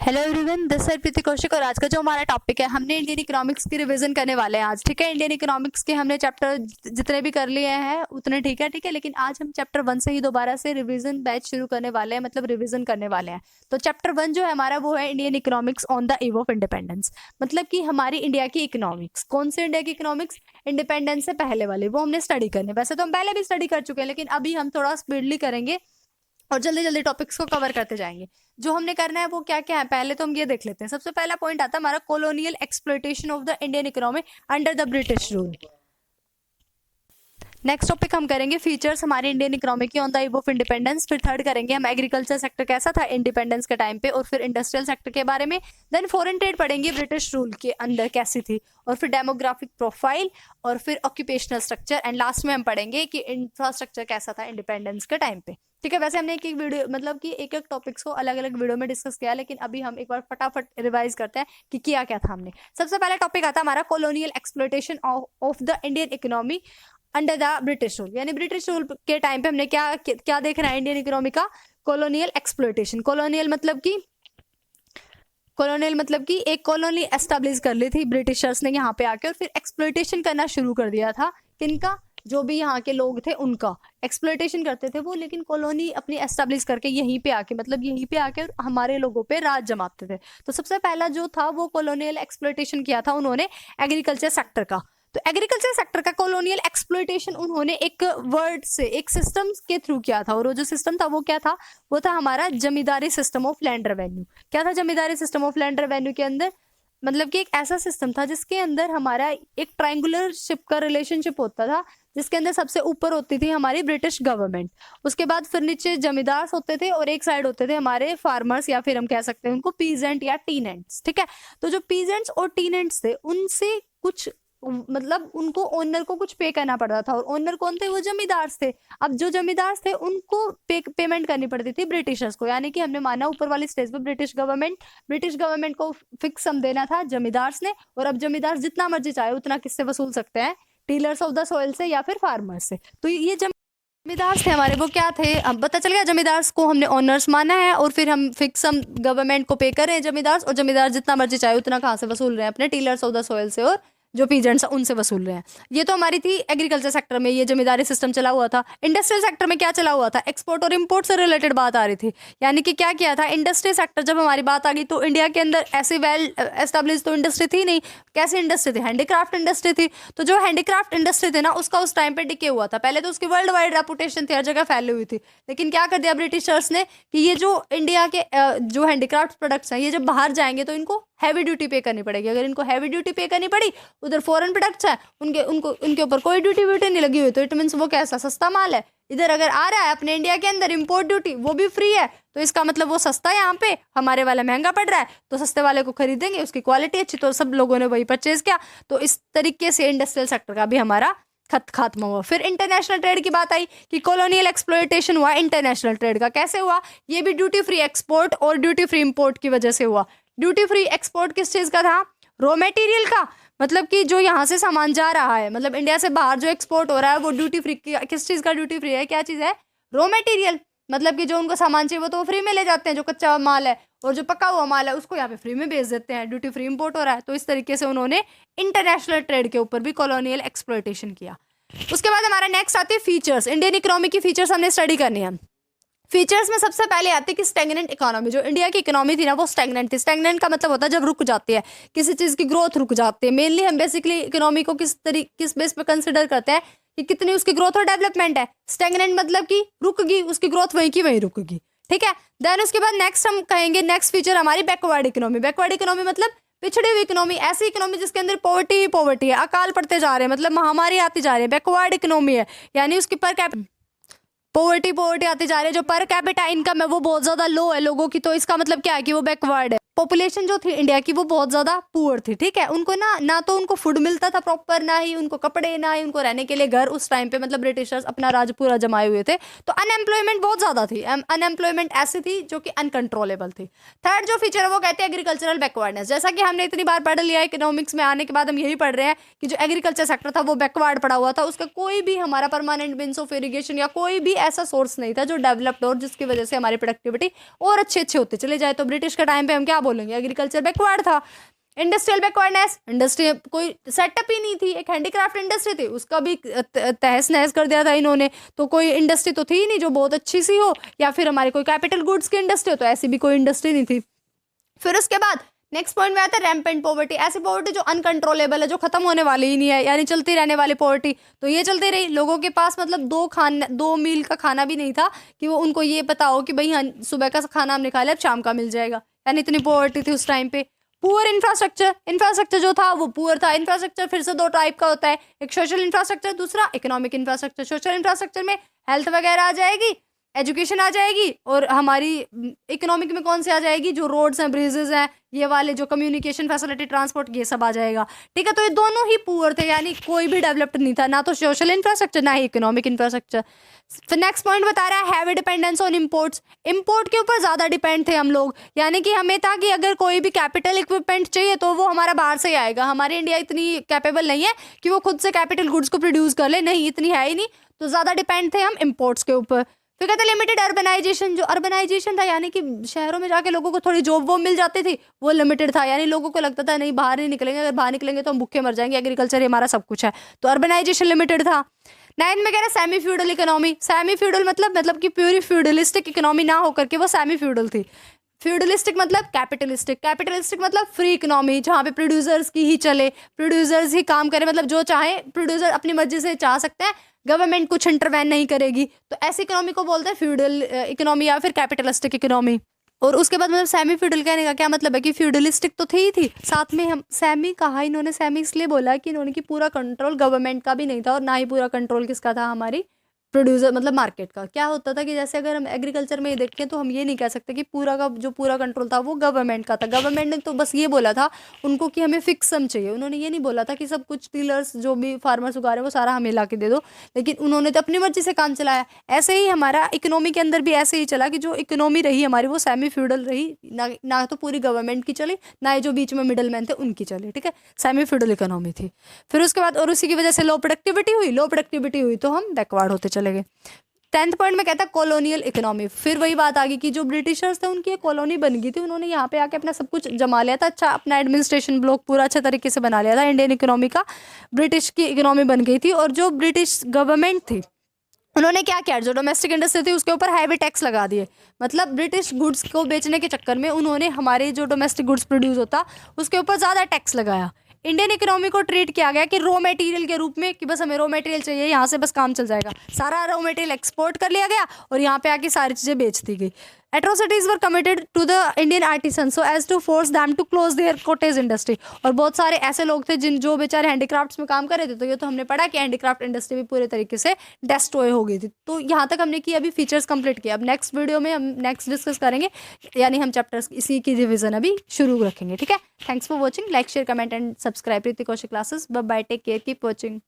Hello everyone, this side प्रीति कौशिक। और आज का जो हमारा टॉपिक है, हमने इंडियन इकोनॉमिक्स की रिवीजन करने वाले हैं आज। ठीक है, इंडियन इकोनॉमिक्स के हमने चैप्टर जितने भी कर लिए हैं उतने ठीक है। लेकिन आज हम चैप्टर 1 से ही दोबारा से रिवीजन बैच शुरू करने वाले हैं, मतलब रिवीजन करने वाले हैं। तो चैप्टर 1 जो है हमारा वो है Indian economics on the eve of independence. मतलब कि हमारी इंडिया की इकोनॉमिक्स, कौन से इंडिया की इकोनॉमिक्स? इंडिपेंडेंस से पहले वाले, वो हमने स्टडी करने। वैसे तो हम पहले भी स्टडी कर चुके हैं, लेकिन अभी हम थोड़ा स्पीडली करेंगे और जल्दी जल्दी टॉपिक्स को कवर करते जाएंगे। जो हमने करना है वो क्या क्या है, पहले तो हम ये देख लेते हैं। सबसे पहला पॉइंट आता है हमारा colonial exploitation of the Indian economy under the British rule. Next topic हम करेंगे फीचर्स हमारे इंडियन इकोनॉमी की on the eve of independence. फिर थर्ड करेंगे हम एग्रीकल्चर सेक्टर कैसा था इंडिपेंडेंस के टाइम पे, और फिर इंडस्ट्रियल सेक्टर के बारे में। देन फॉरेन ट्रेड पढ़ेंगे ब्रिटिश रूल के अंदर कैसी थी, और फिर डेमोग्राफिक प्रोफाइल, और फिर ऑक्यूपेशनल स्ट्रक्चर, एंड लास्ट में हम पढ़ेंगे कि इंफ्रास्ट्रक्चर कैसा था इंडिपेंडेंस के टाइम पे। ठीक है, वैसे हमने एक एक वीडियो, मतलब कि एक एक टॉपिक्स को अलग अलग वीडियो में डिस्कस किया, लेकिन अभी हम एक बार फटाफट रिवाइज करते हैं कि किया क्या था हमने। सबसे पहला टॉपिक आता है हमारा colonial exploitation of the Indian economy under the British rule. यानी ब्रिटिश रूल के टाइम पे हमने क्या क्या देखना है इंडियन इकोनॉमी का? Colonial exploitation. कॉलोनियल मतलब कि एक कॉलोनी एस्टेब्लिश कर ली थी ब्रिटिशर्स ने यहाँ पे आके, और फिर एक्सप्लॉयटेशन करना शुरू कर दिया था। किनका? जो भी यहाँ के लोग थे उनका एक्सप्लॉयटेशन करते थे वो, लेकिन कॉलोनी अपनी एस्टेब्लिश करके यहीं पे आके, मतलब यहीं पे आके हमारे लोगों पे राज जमाते थे। तो सबसे पहला जो था वो कॉलोनियल एक्सप्लॉयटेशन किया था उन्होंने एग्रीकल्चर सेक्टर का। तो एग्रीकल्चर सेक्टर का कॉलोनियल एक्सप्लॉयटेशन उन्होंने एक वर्ड से, एक सिस्टम के थ्रू किया था। और वो जो सिस्टम था वो क्या था? वो था हमारा जमींदारी सिस्टम ऑफ लैंड रेवेन्यू। क्या था जमींदारी सिस्टम ऑफ लैंड रेवेन्यू के अंदर? मतलब कि एक ऐसा सिस्टम था जिसके अंदर हमारा एक ट्रायंगुलरशिप का रिलेशनशिप होता था, जिसके अंदर सबसे ऊपर होती थी हमारी ब्रिटिश गवर्नमेंट, उसके बाद फिर नीचे जमींदार होते थे, और एक साइड होते थे हमारे फार्मर्स, या फिर हम कह सकते हैं उनको पीजेंट या टीनेंट्स। ठीक है, तो जो पीजेंट्स और टीनेंट्स थे उनसे कुछ, मतलब उनको ओनर को कुछ पे करना पड़ता था, और ओनर कौन थे? वो जमींदार थे। अब जो जमींदार थे उनको पेमेंट करनी पड़ती थी ब्रिटिशर्स को। यानी कि हमने माना ऊपर वाली स्टेज पे ब्रिटिश गवर्नमेंट को फिक्स सम देना था जमींदार्स ने, और अब जमींदार जितना मर्जी चाहे उतना किससे वसूल सकते हैं? टीलर्स ऑफ द सॉइल से या फिर फार्मर्स से। तो ये जमींदार थे हमारे, वो क्या थे? अब पता चल गया, जमींदार को हमने ओनर्स माना है, और फिर हम फिक्स सम गवर्नमेंट को पे कर रहे हैं जमींदार, और जमींदार जितना मर्जी चाहे उतना कहाँ से वसूल रहे हैं? अपने टीलर्स ऑफ द सॉइल से, और जो पीजेंट्स उनसे वसूल रहे हैं। ये तो हमारी थी एग्रीकल्चर सेक्टर में, ये जमींदारी सिस्टम चला हुआ था। इंडस्ट्रियल सेक्टर में क्या चला हुआ था? एक्सपोर्ट और इंपोर्ट से रिलेटेड बात आ रही थी। यानी कि क्या किया था? इंडस्ट्री सेक्टर जब हमारी बात आ गई, तो इंडिया के अंदर ऐसी वेल एस्टेब्लिश तो इंडस्ट्री थी नहीं। कैसी इंडस्ट्री थी? हैंडीक्राफ्ट इंडस्ट्री थी। तो जो हैंडीक्राफ्ट इंडस्ट्री थी ना, उसका उस टाइम पे डिके हुआ था। पहले तो उसकी वर्ल्ड वाइड रेपुटेशन थी, हर जगह फैली हुई थी। लेकिन क्या कर दिया ब्रिटिशर्स ने कि ये जो इंडिया के जो हैंडीक्राफ्ट प्रोडक्ट्स हैं, ये जब बाहर जाएंगे तो इनको हैवी ड्यूटी पे करनी पड़ेगी। अगर इनको हैवी ड्यूटी पे करनी पड़ी, उधर फॉरेन प्रोडक्ट्स है, उनके ऊपर कोई ड्यूटी व्यूटी नहीं लगी हुई, तो इट मीन्स वो कैसा सस्ता माल है। इधर अगर आ रहा है अपने इंडिया के अंदर इंपोर्ट ड्यूटी, वो भी फ्री है, तो इसका मतलब वो सस्ता है। यहाँ पे हमारे वाला महंगा पड़ रहा है, तो सस्ते वाले को खरीदेंगे, उसकी क्वालिटी अच्छी, तो सब लोगों ने वही परचेज किया। तो इस तरीके से इंडस्ट्रियल सेक्टर का भी हमारा खात्मा हुआ। फिर इंटरनेशनल ट्रेड की बात आई कि कॉलोनियल एक्सप्लॉयटेशन हुआ इंटरनेशनल ट्रेड का। कैसे हुआ? ये भी ड्यूटी फ्री एक्सपोर्ट और ड्यूटी फ्री इंपोर्ट की वजह से हुआ। ड्यूटी फ्री एक्सपोर्ट किस चीज का था? रॉ मटेरियल का। मतलब कि जो यहाँ से सामान जा रहा है, मतलब इंडिया से बाहर जो एक्सपोर्ट हो रहा है, वो ड्यूटी फ्री। किस चीज का ड्यूटी फ्री है? क्या चीज है? Raw material. मतलब कि जो उनको सामान चाहिए वो तो फ्री में ले जाते हैं, जो कच्चा माल है, और जो पका हुआ माल है उसको यहाँ पे फ्री में बेच देते हैं। ड्यूटी फ्री इंपोर्ट हो रहा है। तो इस तरीके से उन्होंने इंटरनेशनल ट्रेड के ऊपर भी कॉलोनियल एक्सप्लॉयटेशन किया। उसके बाद हमारा नेक्स्ट आते हैं फीचर्स। इंडियन इकोनॉमी की फीचर्स हमने स्टडी करनी है। फीचर्स में सबसे पहले आते हैं कि स्टैग्नेंट इकोनॉमी। जो इंडिया की इकोनॉमी थी ना, वो स्टैग्नेंट थी। स्टैग्नेंट का मतलब होता है जब रुक जाती है, किसी चीज की ग्रोथ रुक जाती है। मेनली हम बेसिकली इकोनॉमी को किस बेस पे कंसिडर करते हैं कि कितनी उसकी ग्रोथ और डेवलपमेंट है। स्टैग्नेंट मतलब कि रुक गई, उसकी ग्रोथ वहीं की वहीं रुक गई। ठीक है, देन उसके बाद नेक्स्ट हम कहेंगे, नेक्स्ट फीचर हमारी बैकवर्ड इकोनॉमी। बैकवर्ड इकोनॉमी मतलब पिछड़ी हुई इकोनॉमी, ऐसी इकोनॉमी जिसके अंदर पॉवर्टी ही पॉवर्टी है, अकाल पड़ते जा रहे हैं, मतलब महामारी आती जा रही है। बैकवर्ड इकोनॉमी है, यानी उसकी पर कैपिटा पॉवर्टी आती जा रही है। जो पर कैपिटा इनकम है वो बहुत ज्यादा लो है लोगों की, तो इसका मतलब क्या है कि वो बैकवर्ड है। पॉपुलेशन जो थी इंडिया की वो बहुत ज्यादा पुअर थी। ठीक है, उनको ना तो उनको फूड मिलता था प्रॉपर, ना ही उनको कपड़े, ना ही उनको रहने के लिए घर उस टाइम पे, मतलब ब्रिटिशर्स अपना राज पूरा जमाए हुए थे। तो अनएम्प्लॉयमेंट बहुत ज्यादा थी। अनएम्प्लॉयमेंट ऐसी थी जो कि अनकंट्रोलेबल थी। थर्ड जो फीचर है वो कहते हैं एग्रीकल्चरल बैकवर्डनेस। जैसा कि हमने इतनी बार पढ़ लिया है, इकोनॉमिक्स में आने के बाद हम यही पढ़ रहे हैं कि जो एग्रीकल्चर सेक्टर था वो बैकवर्ड पड़ा हुआ था। उसका कोई भी हमारा परमानेंट मींस ऑफ इरिगेशन या कोई भी ऐसा सोर्स नहीं था जो डेवलप्ड और जिसकी वजह से हमारी प्रोडक्टिविटी और अच्छे होते चले जाए। तो ब्रिटिश के टाइम पे हम क्या बोलेंगे, एग्रीकल्चर बैकवर्ड था। इंडस्ट्रियल बैकवर्डनेस, इंडस्ट्री कोई सेटअप ही नहीं थी, एक हैंडीक्राफ्ट इंडस्ट्री थी उसका भी तहस नहस कर दिया था इन्होंने। तो कोई इंडस्ट्री तो थी ही नहीं जो बहुत अच्छी सी हो, या फिर हमारी कोई कैपिटल गुड्स की इंडस्ट्री हो, तो ऐसी भी कोई इंडस्ट्री नहीं थी। फिर उसके बाद नेक्स्ट पॉइंट में आता है रैम्पेंट पॉवर्टी, ऐसी पॉवर्टी जो अनकंट्रोलेबल है, जो खत्म होने वाली ही नहीं है, यानी चलती रहने वाली पॉवर्टी। तो ये चलती रही, लोगों के पास मतलब 2 मील का खाना भी नहीं था कि वो उनको ये पता हो कि भाई हाँ सुबह का खाना हमने खा लिया अब शाम का मिल जाएगा, यानी इतनी पॉवर्टी थी उस टाइम पे। पुअर इंफ्रास्ट्रक्चर, इंफ्रास्ट्रक्चर जो था वो पुअर था। इंफ्रास्ट्रक्चर फिर से 2 टाइप का होता है, एक सोशल इंफ्रास्ट्रक्चर, दूसरा इकोनॉमिक इंफ्रास्ट्रक्चर। सोशल इंफ्रास्ट्रक्चर में हेल्थ वगैरह आ जाएगी, एजुकेशन आ जाएगी, और हमारी इकोनॉमिक में कौन से आ जाएगी, जो रोड्स हैं, ब्रिजेस हैं, ये वाले जो कम्युनिकेशन फैसिलिटी, ट्रांसपोर्ट, ये सब आ जाएगा। ठीक है, तो ये दोनों ही पुअर थे, यानी कोई भी डेवलप्ड नहीं था, ना तो सोशल इंफ्रास्ट्रक्चर ना ही इकोनॉमिक इंफ्रास्ट्रक्चर। फिर नेक्स्ट पॉइंट बता रहा है heavy dependence on imports, import के ऊपर ज़्यादा डिपेंड थे हम लोग, यानी कि हमें था कि अगर कोई भी कैपिटल इक्विपमेंट चाहिए तो वो हमारा बाहर से ही आएगा। हमारी इंडिया इतनी कैपेबल नहीं है कि वो खुद से कैपिटल गुड्स को प्रोड्यूस कर ले, नहीं इतनी है ही नहीं, तो ज़्यादा डिपेंड थे हम इम्पोर्ट्स के ऊपर। फिर कहते हैं लिमिटेड अर्बनाइजेशन, जो अर्बनाइजेशन था यानी कि शहरों में जाके लोगों को थोड़ी जॉब वो मिल जाती थी, वो लिमिटेड था, यानी लोगों को लगता था नहीं बाहर नहीं निकलेंगे, अगर बाहर निकलेंगे तो हम भूखे मर जाएंगे, एग्रीकल्चर ही हमारा सब कुछ है, तो अर्बनाइजेशन लिमिटेड था। 9 में कह रहा है semi feudal economy, semi feudal मतलब कि प्यूरी फ्यूडलिस्टिक इकोनॉमी ना होकर के वो सेमी फ्यूडल थी। फ्यूडलिस्टिक मतलब कैपिटलिस्टिक, कैपिटलिस्टिक मतलब फ्री इकोनॉमी, जहाँ पे प्रोड्यूसर्स की ही चले, प्रोड्यूसर्स ही काम करे, मतलब जो चाहे प्रोड्यूसर अपनी मर्जी से चाह सकते हैं, गवर्नमेंट कुछ इंटरवेन नहीं करेगी, तो ऐसी इकोनॉमी को बोलते हैं फ्यूडल इकोनॉमी या फिर कैपिटलिस्टिक इकोनॉमी। और उसके बाद मतलब सेमी फ्यूडल कहने का क्या मतलब है कि फ्यूडलिस्टिक तो थी ही थी, साथ में हम सेमी कहा, इन्होंने सेमी इसलिए बोला कि इन्होंने कि पूरा कंट्रोल गवर्नमेंट का भी नहीं था, और ना ही पूरा कंट्रोल किसका था, हमारी प्रोड्यूसर मतलब मार्केट का। क्या होता था कि जैसे अगर हम एग्रीकल्चर में देखें तो हम ये नहीं कह सकते कि पूरा का जो पूरा कंट्रोल था वो गवर्नमेंट का था। गवर्नमेंट ने तो बस ये बोला था उनको कि हमें फिक्स सम चाहिए, उन्होंने ये नहीं बोला था कि सब कुछ डीलर्स जो भी फार्मर्स उगा रहे हैं वो सारा हमें ला के दे दो, लेकिन उन्होंने तो अपनी मर्जी से काम चलाया। ऐसे ही हमारा इकोनॉमी के अंदर भी ऐसे ही चला कि जो इकोनॉमी रही हमारी वो सेमी फ्यूडल रही, ना तो पूरी गवर्नमेंट की चली, ना ही जो बीच में मिडल मैन थे उनकी चली। ठीक है, सेमी फ्यूडल इकोनॉमी थी। फिर उसके बाद और उसी की वजह से लो प्रोडक्टिविटी हुई तो हम बैकवर्ड होते चले गए। 10th पॉइंट में कहता है कॉलोनियल इकोनॉमी, फिर वही बात आ गई कि जो ब्रिटिशर्स थे उनकी एक कॉलोनी बन गई थी, उन्होंने यहाँ पे आके अपना सब कुछ जमा लिया था, अच्छा अपना एडमिनिस्ट्रेशन ब्लॉक पूरा अच्छे तरीके से बना लिया था, इंडियन इकोनॉमी का ब्रिटिश की इकोनॉमी बन गई थी। और जो ब्रिटिश गवर्नमेंट थी उन्होंने क्या किया, जो डोमेस्टिक इंडस्ट्री थी उसके ऊपर हैवी टैक्स लगा दिए, मतलब ब्रिटिश गुड्स को बेचने के चक्कर में उन्होंने हमारे जो डोमेस्टिक गुड्स प्रोड्यूस होता उसके ऊपर ज़्यादा टैक्स लगाया। इंडियन इकोनॉमी को ट्रीट किया गया कि रॉ मटेरियल के रूप में, कि बस हमें रॉ मटेरियल चाहिए, यहाँ से बस काम चल जाएगा, सारा रॉ मटेरियल एक्सपोर्ट कर लिया गया और यहाँ पे आके सारी चीज़ें बेच दी गई। Atrocities were committed to the Indian artisan so as to force them to close their cottage industry, और बहुत सारे ऐसे लोग थे जो बेचारे हैंडीक्राफ्ट्स में काम कर रहे थे, तो ये तो हमने पढ़ा कि हैंडीक्राफ्ट इंडस्ट्री भी पूरे तरीके से डेस्ट्रॉय हो गई थी। तो यहाँ तक हमने की, अभी फीचर्स कंप्लीट किया। अब नेक्स्ट वीडियो में हम नेक्स्ट डिस्कस करेंगे, यानी हम चैप्टर्स इसी की रिविजन अभी शुरू रखेंगे। ठीक है, thanks for watching, like share comment and subscribe Hrithik Kaushik classes. Bye bye, take care, keep watching.